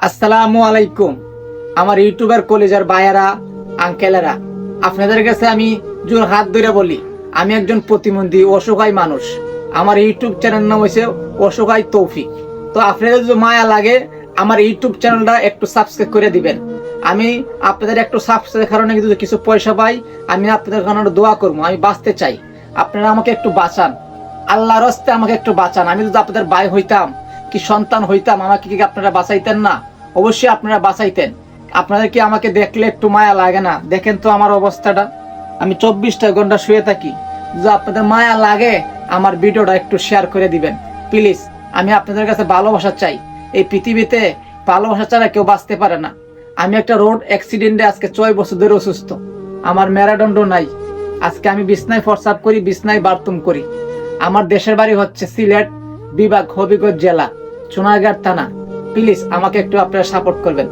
আসসালামু আলাইকুম আমার ইউটিউবার কলেজের ভাইয়েরা আঙ্কেলেরা, আপনাদের কাছে আমি জোর হাত ধরে বলি, আমি একজন প্রতিবন্ধী অসহায় মানুষ। আমার ইউটিউব চ্যানেল নাম হয়েছে অসহায় তৌফিক। তো আপনাদের যদি মায়া লাগে আমার ইউটিউব চ্যানেলটা একটু সাবস্ক্রাইব করে দিবেন। আমি আপনাদের একটু সাবস্ক্রাইবের কারণে যদি কিছু পয়সা পাই, আমি আপনাদের কারণে দোয়া করবো। আমি বাঁচতে চাই, আপনারা আমাকে একটু বাঁচান, আল্লাহর হস্তে আমাকে একটু বাঁচান। আমি যদি আপনাদের ভাই হইতাম কি সন্তান হইতাম, আমাকে কি আপনারা বাঁচাইতেন না? অবশ্যই আপনারা বাঁচাইতেন। আপনাদের কি আমাকে দেখলে একটু মায়া লাগে না? দেখেন তো আমার অবস্থাটা, আমি 24টা ঘন্টা শুয়ে থাকি। যদি আপনাদের মায়া লাগে আমার ভিডিওটা একটু শেয়ার করে দিবেন প্লিজ। আমি আপনাদের কাছে ভালোবাসা চাই। এই পৃথিবীতে ভালোবাসা ছাড়া কেউ বাঁচতে পারে না। আমি একটা রোড অ্যাক্সিডেন্টে আজকে 6 বছর ধরে অসুস্থ। আমার মেরুদণ্ড নাই। আজকে আমি বিছনায় প্রস্রাব করি, বিছনায় বাথরুম করি। আমার দেশের বাড়ি হচ্ছে সিলেট বিভাগ, হবিগঞ্জ জেলা, সোনারগাঁও থানা। প্লিজ আমাকে একটু আপনারা সাপোর্ট করবেন।